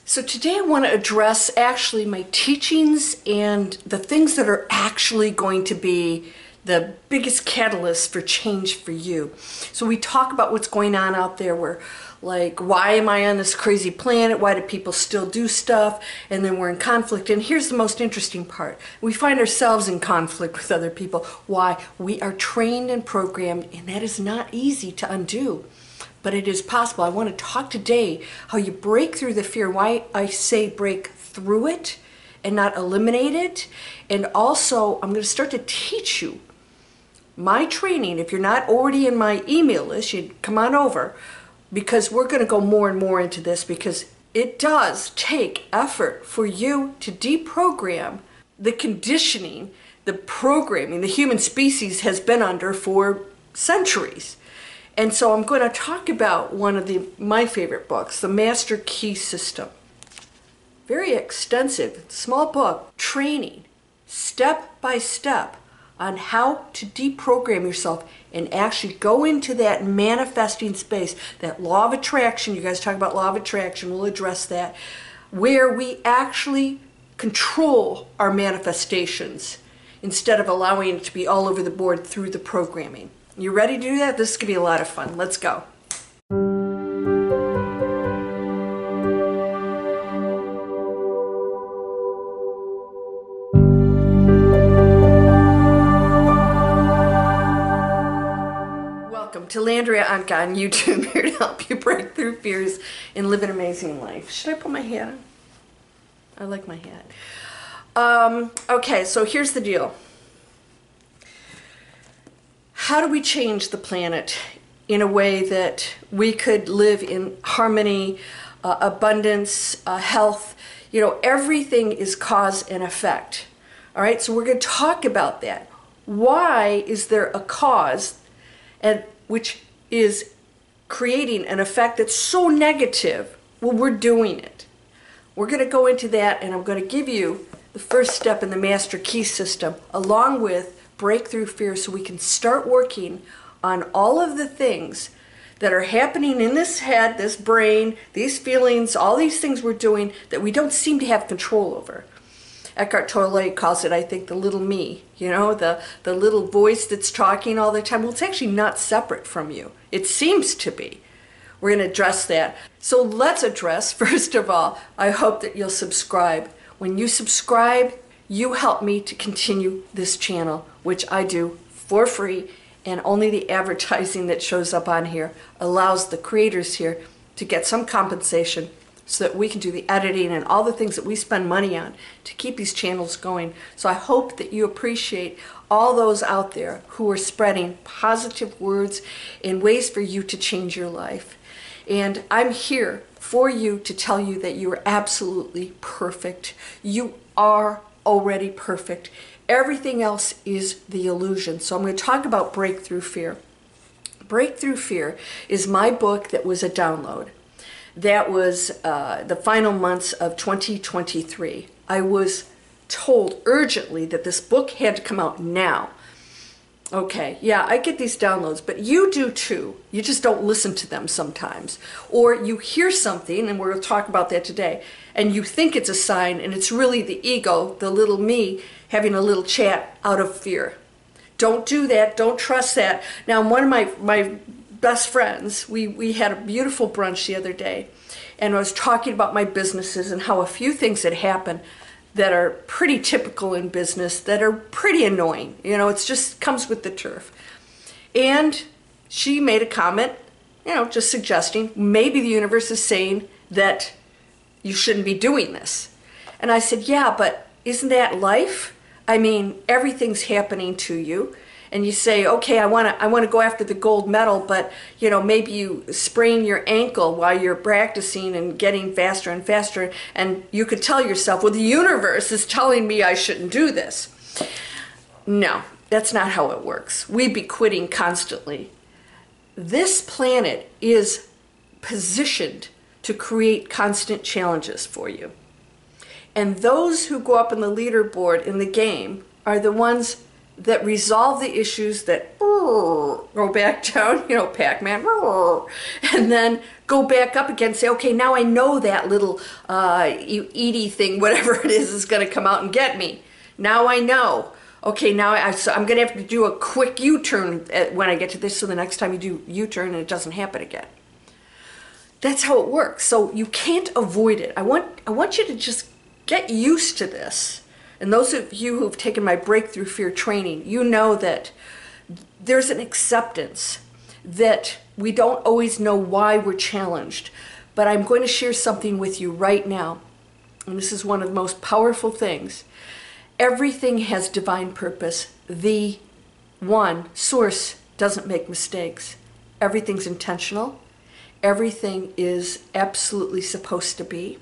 So today I want to address actually my teachings and the things that are actually going to be the biggest catalyst for change for you. So we talk about what's going on out there where, like, why am I on this crazy planet? Why do people still do stuff? And then we're in conflict. And here's the most interesting part. We find ourselves in conflict with other people. Why? We are trained and programmed, and that is not easy to undo. But it is possible. I want to talk today how you break through the fear, why I say break through it and not eliminate it. And also, I'm going to start to teach you my training. If you're not already in my email list, you'd come on over, because we're going to go more and more into this, because it does take effort for you to deprogram the conditioning, the programming the human species has been under for centuries. And so I'm going to talk about one of my favorite books, The Master Key System. Very extensive, small book, training, step by step, on how to deprogram yourself and actually go into that manifesting space, that law of attraction. You guys talk about law of attraction, we'll address that, where we actually control our manifestations instead of allowing it to be all over the board through the programming. You ready to do that? This is going to be a lot of fun. Let's go. Welcome to Landria, Onkka on YouTube, here to help you break through fears and live an amazing life. Should I put my hat on? I like my hat. Okay, so here's the deal. How do we change the planet in a way that we could live in harmony, abundance, health? You know, everything is cause and effect. All right, so we're going to talk about that. Why is there a cause which is creating an effect that's so negative? Well, we're doing it. We're going to go into that, and I'm going to give you the first step in the Master Key System, along with breakthrough fear, so we can start working on all of the things that are happening in this head, this brain, these feelings, all these things we're doing that we don't seem to have control over. Eckhart Tolle calls it, I think, the little me, you know, the little voice that's talking all the time. Well, it's actually not separate from you. It seems to be. We're going to address that. So let's address, first of all, I hope that you'll subscribe. When you subscribe, you help me to continue this channel, which I do for free, and only the advertising that shows up on here allows the creators here to get some compensation so that we can do the editing and all the things that we spend money on to keep these channels going. So I hope that you appreciate all those out there who are spreading positive words and ways for you to change your life. And I'm here for you to tell you that you are absolutely perfect. You are already perfect. Everything else is the illusion. So I'm going to talk about breakthrough fear. Breakthrough Fear is my book that was a download. That was the final months of 2023. I was told urgently that this book had to come out now. Okay, yeah, I get these downloads, but you do too. You just don't listen to them sometimes. Or you hear something, and we're going to talk about that today, and you think it's a sign, and it's really the ego, the little me, having a little chat out of fear. Don't do that. Don't trust that. Now, one of my best friends, we had a beautiful brunch the other day, and I was talking about my businesses and how a few things had happened that are pretty typical in business, that are pretty annoying. You know, it's just comes with the turf. And she made a comment, you know, just suggesting maybe the universe is saying that you shouldn't be doing this. And I said, yeah, but isn't that life? I mean, everything's happening to you. And you say, okay, I want to go after the gold medal, but you know, maybe you sprain your ankle while you're practicing and getting faster and faster, and you could tell yourself, well, the universe is telling me I shouldn't do this. No, that's not how it works. We'd be quitting constantly. This planet is positioned to create constant challenges for you. And those who go up in the leaderboard in the game are the ones that resolve the issues that go back down, you know, Pac-Man, and then go back up again and say, okay, now I know that little Edie thing, whatever it is going to come out and get me. Now I know. Okay, now so I'm going to have to do a quick U-turn when I get to this, so the next time you do U-turn and it doesn't happen again. That's how it works. So you can't avoid it. I want you to just get used to this. And those of you who've taken my breakthrough fear training, you know that there's an acceptance that we don't always know why we're challenged. But I'm going to share something with you right now. And this is one of the most powerful things. Everything has divine purpose. The one source doesn't make mistakes. Everything's intentional. Everything is absolutely supposed to be.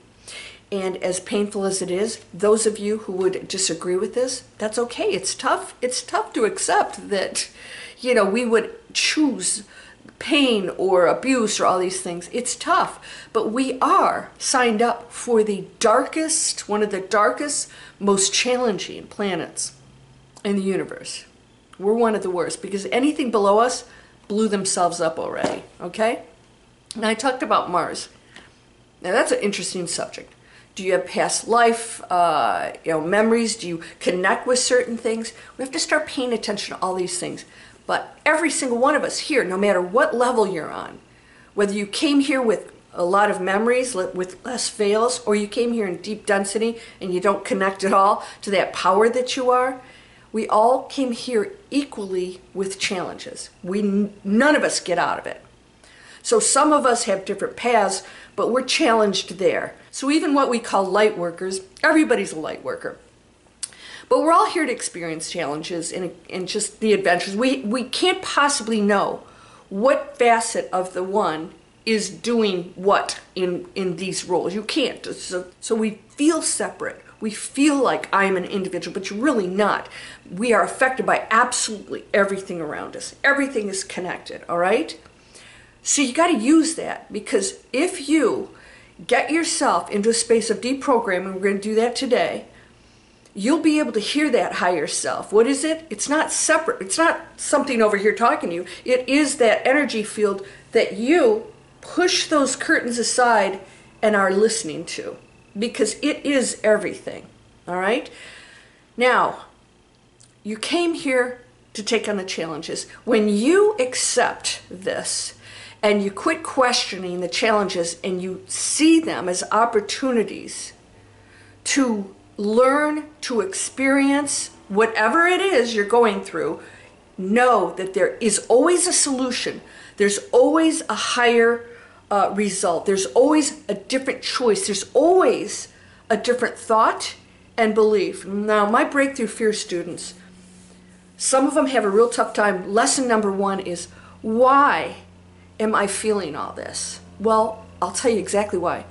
And as painful as it is, those of you who would disagree with this, that's okay. It's tough. It's tough to accept that, you know, we would choose pain or abuse or all these things. It's tough. But we are signed up for the darkest, one of the darkest, most challenging planets in the universe. We're one of the worst because anything below us blew themselves up already, okay? Now, I talked about Mars. Now, that's an interesting subject. Do you have past life, memories? Do you connect with certain things? We have to start paying attention to all these things. But every single one of us here, no matter what level you're on, whether you came here with a lot of memories, with less fails, or you came here in deep density and you don't connect at all to that power that you are, we all came here equally with challenges. None of us get out of it. So some of us have different paths, but we're challenged there. So even what we call light workers, everybody's a light worker. But we're all here to experience challenges and just the adventures. We can't possibly know what facet of the one is doing what in these roles. You can't. So we feel separate. We feel like I'm an individual, but you're really not. We are affected by absolutely everything around us. Everything is connected, all right? So you got to use that, because if you get yourself into a space of deprogramming, we're going to do that today, you'll be able to hear that higher self. What is it? It's not separate. It's not something over here talking to you. It is that energy field that you push those curtains aside and are listening to, because it is everything, all right? Now, you came here to take on the challenges. When you accept this, and you quit questioning the challenges and you see them as opportunities to learn, to experience whatever it is you're going through, know that there is always a solution. There's always a higher result. There's always a different choice. There's always a different thought and belief. Now, my breakthrough fear students, some of them have a real tough time. Lesson number one is, why am I feeling all this? Well, I'll tell you exactly why.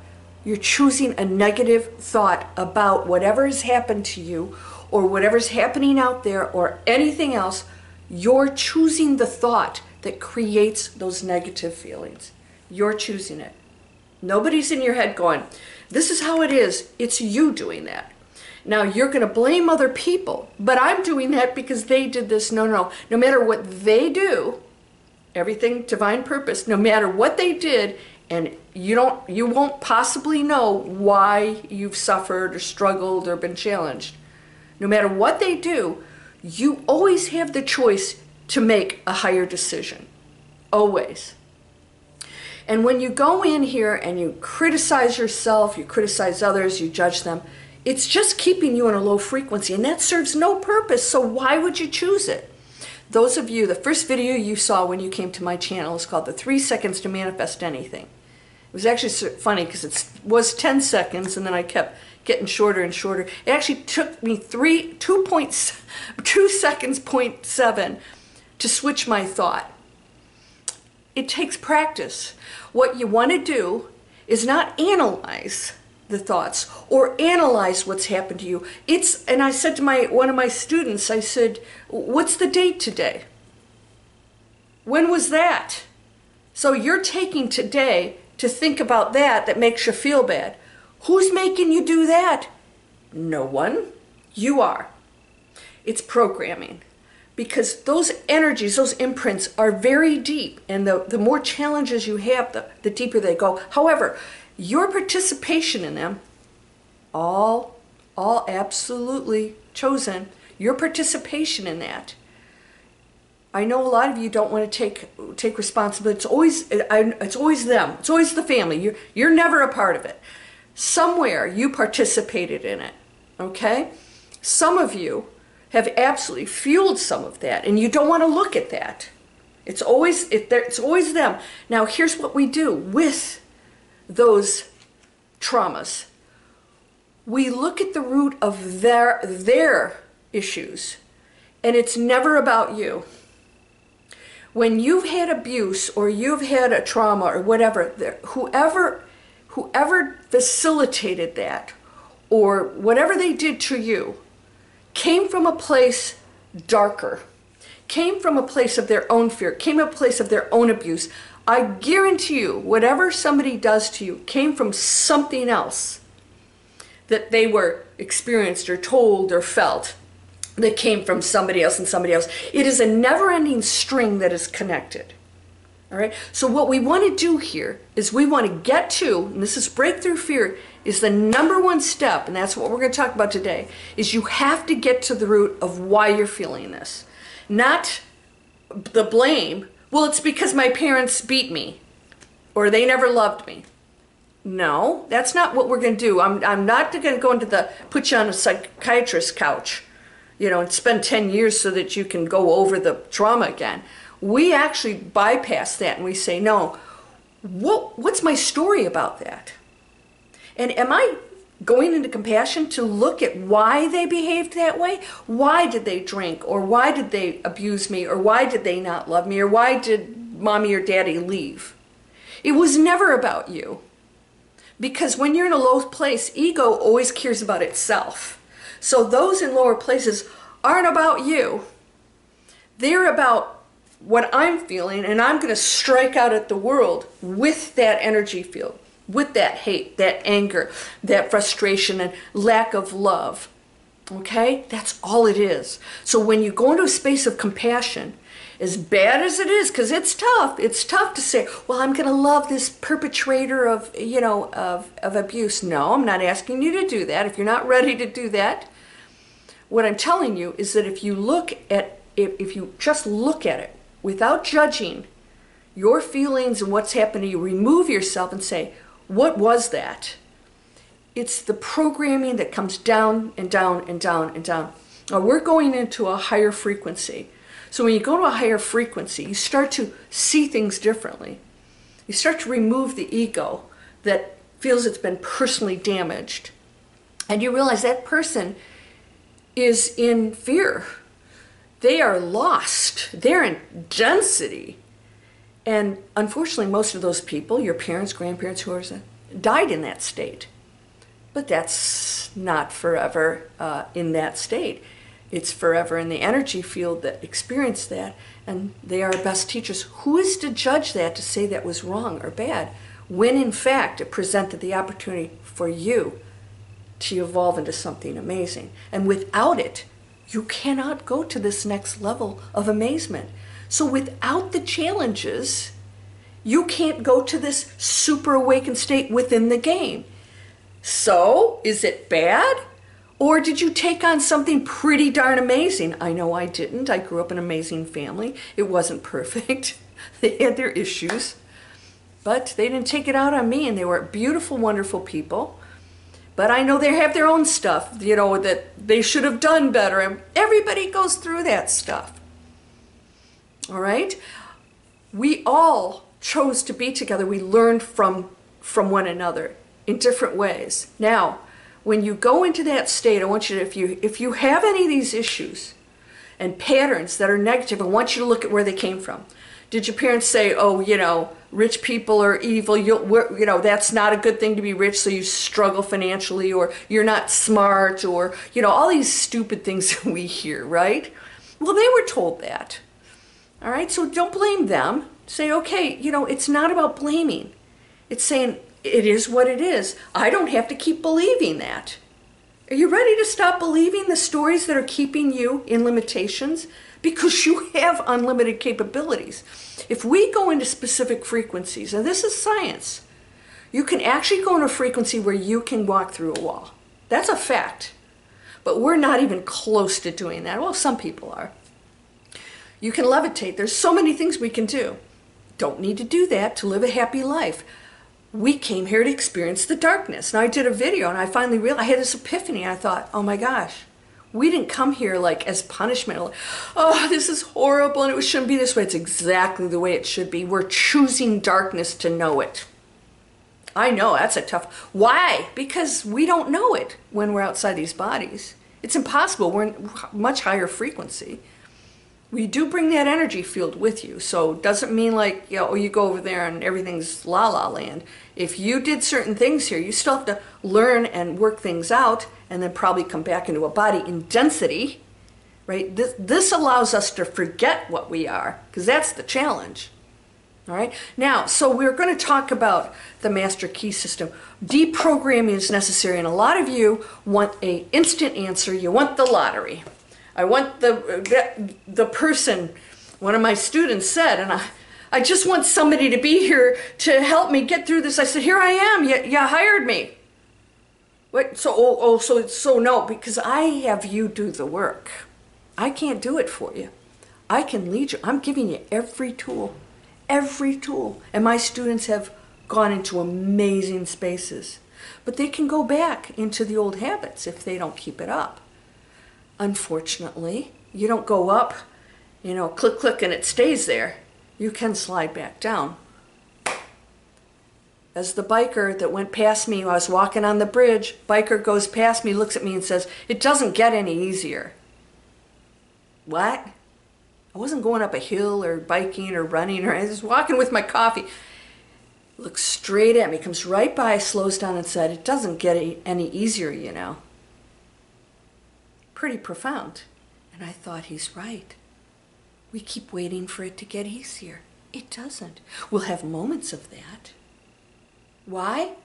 You're choosing a negative thought about whatever has happened to you or whatever's happening out there or anything else. You're choosing the thought that creates those negative feelings. You're choosing it. Nobody's in your head going, this is how it is. It's you doing that. Now, you're going to blame other people, but I'm doing that because they did this. No. No matter what they do, everything divine purpose, no matter what they did, and you won't possibly know why you've suffered or struggled or been challenged. No matter what they do, you always have the choice to make a higher decision. Always. And when you go in here and you criticize yourself, you criticize others, you judge them, it's just keeping you in a low frequency, and that serves no purpose. So why would you choose it? Those of you, the first video you saw when you came to my channel is called the 3 Seconds to Manifest Anything. It was actually funny because it was 10 seconds and then I kept getting shorter and shorter. It actually took me 2 seconds, 0.7 to switch my thought. It takes practice. What you want to do is not analyze the thoughts or analyze what's happened to you. And I said to one of my students, I said, what's the date today? When was that? So you're taking today to think about that makes you feel bad. Who's making you do that? No one. You are. It's programming. because those energies, those imprints are very deep, and the more challenges you have, the deeper they go. However, your participation in them, all absolutely chosen, your participation in that. I know a lot of you don't want to take responsibility. It's always them. It's always the family. You're never a part of it. Somewhere you participated in it. Okay? Some of you have absolutely fueled some of that, and you don't want to look at that. It's always them. Now here's what we do with those traumas. We look at the root of their issues, and it's never about you. When you've had abuse or you've had a trauma or whatever, whoever facilitated that or whatever they did to you came from a place darker, came from a place of their own fear, came from a place of their own abuse. I guarantee you, whatever somebody does to you came from something else that they were experienced or told or felt that came from somebody else and somebody else. It is a never-ending string that is connected. All right? So what we want to do here is we want to get to, and this is breakthrough fear, is the number one step, and that's what we're going to talk about today, is you have to get to the root of why you're feeling this. Not the blame, well, it's because my parents beat me, or they never loved me. No, that's not what we're going to do. I'm not going to go into put you on a psychiatrist's couch, and spend 10 years so that you can go over the trauma again. We actually bypass that and we say, no, what's my story about that? And am I going into compassion to look at why they behaved that way? Why did they drink? Or why did they abuse me? Or why did they not love me? Or why did mommy or daddy leave? It was never about you. Because when you're in a low place, ego always cares about itself. So those in lower places aren't about you. They're about what I'm feeling, and I'm going to strike out at the world with that energy field, with that hate, that anger, that frustration, and lack of love. Okay? That's all it is. So when you go into a space of compassion, as bad as it is, because it's tough to say, well, I'm going to love this perpetrator of abuse. No, I'm not asking you to do that. If you're not ready to do that, what I'm telling you is that if you just look at it without judging your feelings and what's happening, you remove yourself and say, what was that? It's the programming that comes down and down and down and down. Now we're going into a higher frequency. So when you go to a higher frequency, you start to see things differently. You start to remove the ego that feels it's been personally damaged. And you realize that person is in fear. They are lost. They're in density. And unfortunately, most of those people, your parents, grandparents, whoever, died in that state. But that's not forever in that state. It's forever in the energy field that experienced that, and they are our best teachers. Who is to judge that, to say that was wrong or bad, when in fact it presented the opportunity for you to evolve into something amazing? And without it, you cannot go to this next level of amazement. So without the challenges, you can't go to this super awakened state within the game. So, is it bad? Or did you take on something pretty darn amazing? I know I didn't. I grew up in an amazing family. It wasn't perfect. They had their issues. But they didn't take it out on me, and they were beautiful, wonderful people. But I know they have their own stuff, that they should have done better. And everybody goes through that stuff. All right? We all chose to be together. We learned from one another in different ways. Now, when you go into that state, I want you to, if you have any of these issues and patterns that are negative, I want you to look at where they came from. Did your parents say, oh, rich people are evil, that's not a good thing to be rich, so you struggle financially, or you're not smart, or, all these stupid things that we hear, right? Well, they were told that. All right, so don't blame them. Say, okay, it's not about blaming. It's saying, it is what it is. I don't have to keep believing that. Are you ready to stop believing the stories that are keeping you in limitations? because you have unlimited capabilities. If we go into specific frequencies, and this is science, you can actually go into a frequency where you can walk through a wall. That's a fact. But we're not even close to doing that. Well, some people are. You can levitate. There's so many things we can do. Don't need to do that to live a happy life. We came here to experience the darkness. Now, I did a video and I finally realized, I had this epiphany. I thought, oh my gosh, we didn't come here like as punishment. Like, oh, this is horrible and it shouldn't be this way. It's exactly the way it should be. We're choosing darkness to know it. I know, that's a tough. Why? Because we don't know it when we're outside these bodies. It's impossible. We're in much higher frequency. We do bring that energy field with you, so it doesn't mean like, you know, you go over there and everything's la-la land. If you did certain things here, you still have to learn and work things out and then probably come back into a body in density, right? This allows us to forget what we are, because that's the challenge. All right. Now, so we're going to talk about the master key system. Deprogramming is necessary, and a lot of you want an instant answer. You want the lottery. I want the person, one of my students said, and I just want somebody to be here to help me get through this. I said, here I am. You hired me. What? So, so no, because I have you do the work. I can't do it for you. I can lead you. I'm giving you every tool. Every tool. And my students have gone into amazing spaces. But they can go back into the old habits if they don't keep it up. Unfortunately, you don't go up, you know, click, click, and it stays there. You can slide back down. As the biker that went past me, I was walking on the bridge, biker goes past me, looks at me and says, it doesn't get any easier. What? I wasn't going up a hill or biking or running, or I was walking with my coffee. Looks straight at me, comes right by, slows down and said, it doesn't get any easier, you know. Pretty profound. And I thought, he's right. We keep waiting for it to get easier. It doesn't. We'll have moments of that. Why?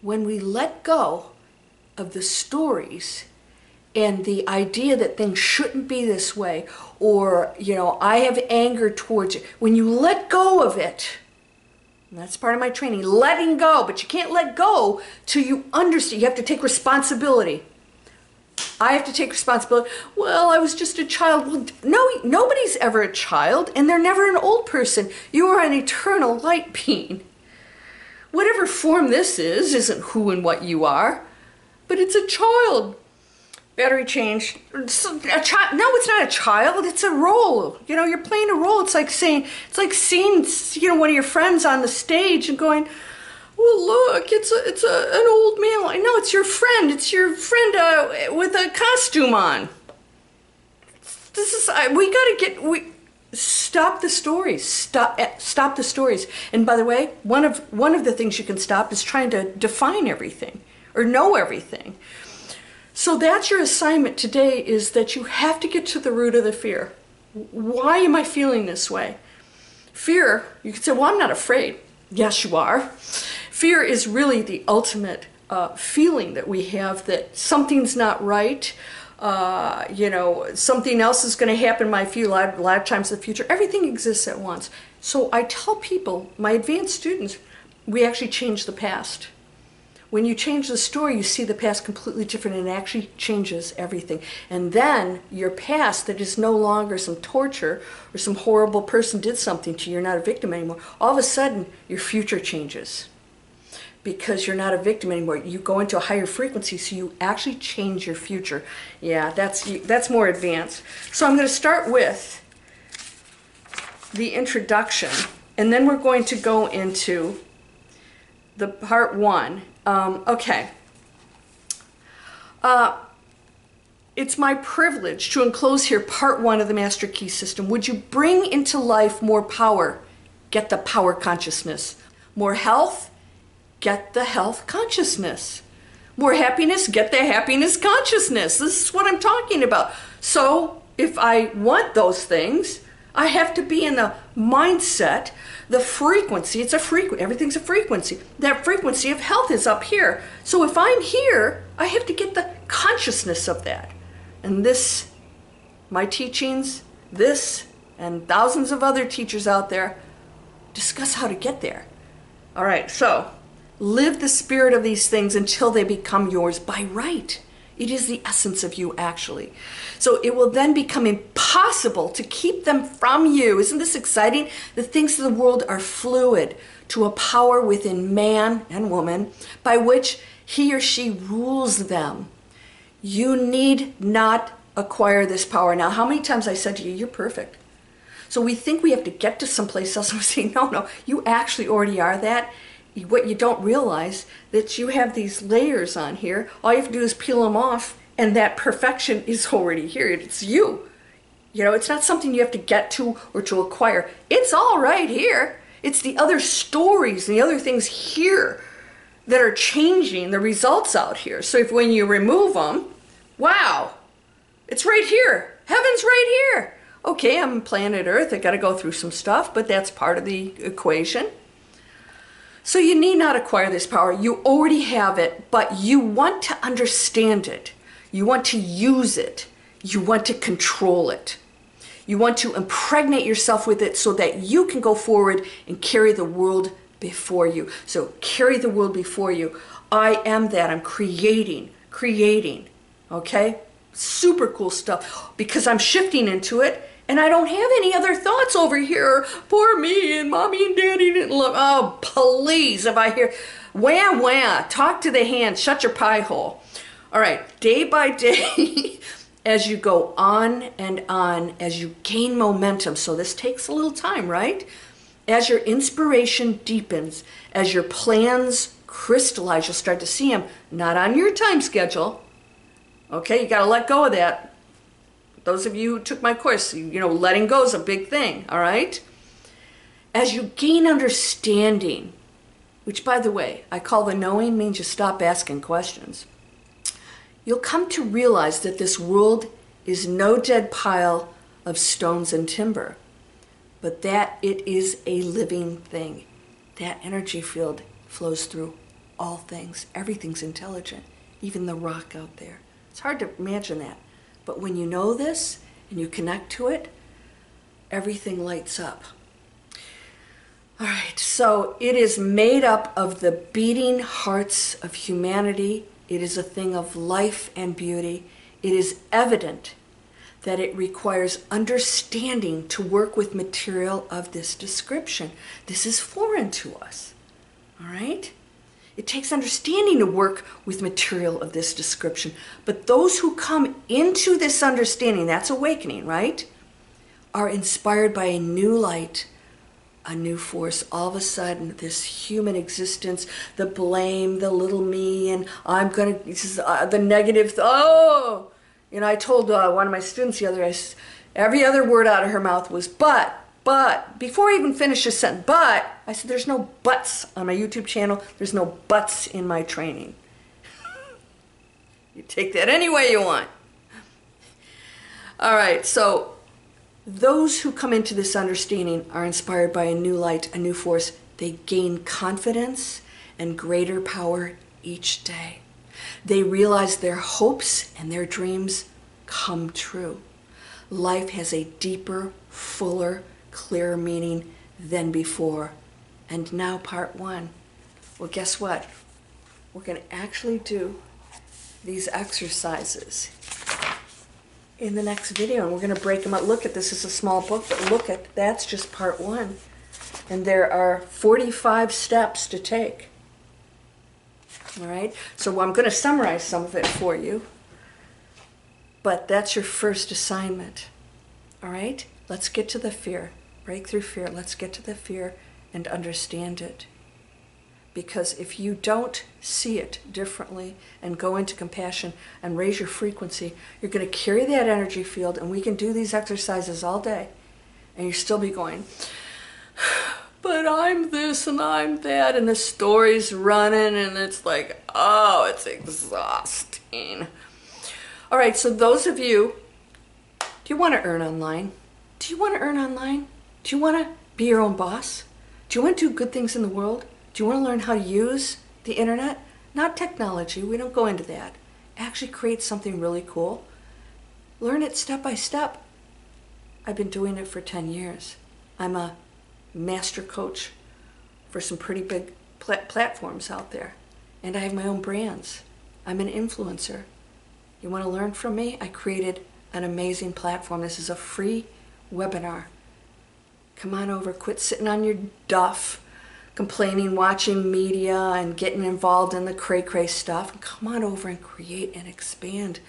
When we let go of the stories and the idea that things shouldn't be this way, or, you know, I have anger towards you. When you let go of it, and that's part of my training, letting go, but you can't let go till you understand. You have to take responsibility. I have to take responsibility. Well, I was just a child. Well, no, nobody's ever a child, and they're never an old person. You are an eternal light being. Whatever form this is, isn't who and what you are, but it's a child. Battery change. A child? No, it's not a child. It's a role. You know, you're playing a role. It's like seeing, you know, one of your friends on the stage and going, well, look, it's an old man. Like, no, it's your friend. It's your friend with a costume on. This is stop the stories. Stop the stories. And by the way, one of the things you can stop is trying to define everything or know everything. So that's your assignment today, is that you have to get to the root of the fear. Why am I feeling this way? Fear, you could say, well, I'm not afraid. Yes, you are. Fear is really the ultimate feeling that we have that something's not right. You know, something else is going to happen in my lifetimes in the future. Everything exists at once. So I tell people, my advanced students, we actually change the past. When you change the story, you see the past completely different, and it actually changes everything. And then your past, that is no longer some torture or some horrible person did something to you, you're not a victim anymore. All of a sudden, your future changes because you're not a victim anymore. You go into a higher frequency, so you actually change your future. Yeah, that's more advanced. So I'm going to start with the introduction, and then we're going to go into the part one. Okay. It's my privilege to enclose here part one of the Master Key System. Would you bring into life more power? Get the power consciousness. More health? Get the health consciousness. More happiness? Get the happiness consciousness. This is what I'm talking about. So if I want those things, I have to be in the mindset, the frequency. It's a frequency. Everything's a frequency. That frequency of health is up here. So if I'm here, I have to get the consciousness of that. And this, my teachings, this and thousands of other teachers out there discuss how to get there. All right, so live the spirit of these things until they become yours by right. It is the essence of you, actually. So it will then become impossible to keep them from you. Isn't this exciting? The things of the world are fluid to a power within man and woman by which he or she rules them. You need not acquire this power. Now, how many times I said to you, you're perfect. So we think we have to get to someplace else, and we say, no, you actually already are that. What you don't realize that you have these layers on here. All you have to do is peel them off, and that perfection is already here. It's you. You know, it's not something you have to get to or to acquire. It's all right here. It's the other stories and the other things here that are changing the results out here. So if when you remove them, wow, it's right here. Heaven's right here. Okay, I'm planet Earth. I got to go through some stuff, but that's part of the equation. So you need not acquire this power. You already have it, but you want to understand it. You want to use it. You want to control it. You want to impregnate yourself with it so that you can go forward and carry the world before you. So carry the world before you. I am that. I'm creating. Okay? Super cool stuff because I'm shifting into it. And I don't have any other thoughts over here. Poor me and mommy and daddy didn't love. Oh, please, if I hear, wah, talk to the hand, shut your pie hole. All right, day by day, as you go on and on, as you gain momentum. So this takes a little time, right? As your inspiration deepens, as your plans crystallize, you'll start to see them, not on your time schedule. Okay, you got to let go of that. Those of you who took my course, you know, letting go is a big thing, all right? As you gain understanding, which, by the way, I call the knowing means you stop asking questions, you'll come to realize that this world is no dead pile of stones and timber, but that it is a living thing. That energy field flows through all things. Everything's intelligent, even the rock out there. It's hard to imagine that. But when you know this and you connect to it, everything lights up. All right, so it is made up of the beating hearts of humanity. It is a thing of life and beauty. It is evident that it requires understanding to work with material of this description. This is foreign to us, all right? It takes understanding to work with material of this description. But those who come into this understanding, that's awakening, right, are inspired by a new light, a new force. All of a sudden, this human existence, the blame, the little me, and I'm going to, this is the negative, oh! You know, I told one of my students the other day, every other word out of her mouth was but, before I even finished a sentence, but, I said, there's no buts on my YouTube channel. There's no buts in my training. You take that any way you want. All right, so those who come into this understanding are inspired by a new light, a new force. They gain confidence and greater power each day. They realize their hopes and their dreams come true. Life has a deeper, fuller, clearer meaning than before. And now part one. Well, guess what? We're going to actually do these exercises in the next video, and we're going to break them up. Look at this is a small book, but look at that's just part one. And there are 45 steps to take. All right? So I'm going to summarize some of it for you. But that's your first assignment. All right? Let's get to the fear. Break through fear. Let's get to the fear and understand it. Because if you don't see it differently and go into compassion and raise your frequency, you're going to carry that energy field, and we can do these exercises all day, and you'll still be going, but I'm this and I'm that, and the story's running, and it's like, oh, it's exhausting. All right, so those of you, do you want to earn online? Do you want to earn online? Do you want to be your own boss? Do you want to do good things in the world? Do you want to learn how to use the internet? Not technology, we don't go into that. Actually create something really cool. Learn it step by step. I've been doing it for 10 years. I'm a master coach for some pretty big platforms out there. And I have my own brands. I'm an influencer. You want to learn from me? I created an amazing platform. This is a free webinar. Come on over, quit sitting on your duff, complaining, watching media, and getting involved in the cray-cray stuff. And come on over and create and expand.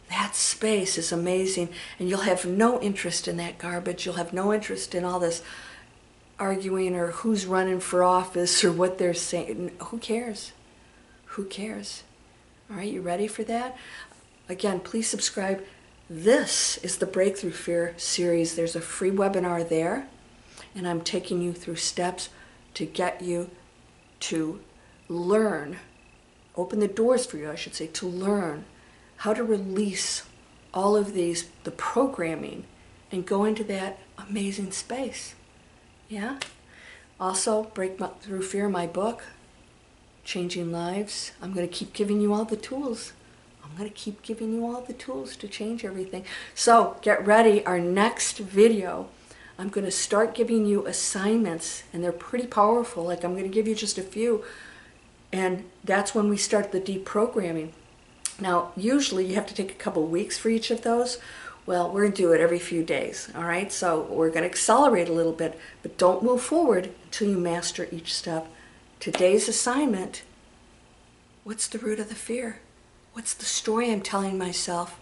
That space is amazing. And you'll have no interest in that garbage. You'll have no interest in all this arguing or who's running for office or what they're saying. Who cares? Who cares? All right, you ready for that? Again, please subscribe. This is the Breakthrough Fear series. There's a free webinar there, and I'm taking you through steps to get you to learn, open the doors for you, I should say, to learn how to release all of the programming and go into that amazing space. Yeah? Also, Breakthrough Fear, my book, Changing Lives. I'm going to keep giving you all the tools. I'm going to keep giving you all the tools to change everything. So get ready. Our next video, I'm going to start giving you assignments, and they're pretty powerful. Like, I'm going to give you just a few, and that's when we start the deprogramming. Now, usually you have to take a couple weeks for each of those. Well, we're going to do it every few days, all right? So we're going to accelerate a little bit, but don't move forward until you master each step. Today's assignment, what's the root of the fear? What's the story I'm telling myself?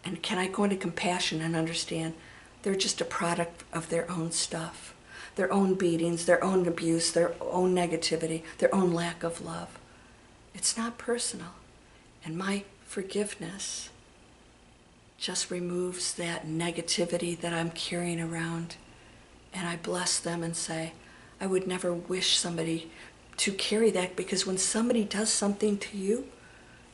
And can I go into compassion and understand they're just a product of their own stuff, their own beatings, their own abuse, their own negativity, their own lack of love. It's not personal. And my forgiveness just removes that negativity that I'm carrying around. And I bless them and say, I would never wish somebody to carry that, because when somebody does something to you,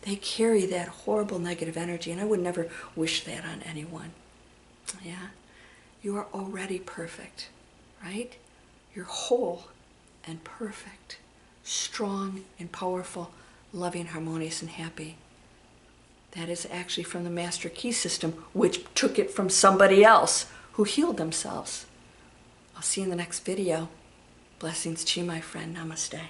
they carry that horrible negative energy, and I would never wish that on anyone. Yeah? You are already perfect, right? You're whole and perfect, strong and powerful, loving, harmonious, and happy. That is actually from the Master Key System, which took it from somebody else who healed themselves. I'll see you in the next video. Blessings to you, my friend. Namaste.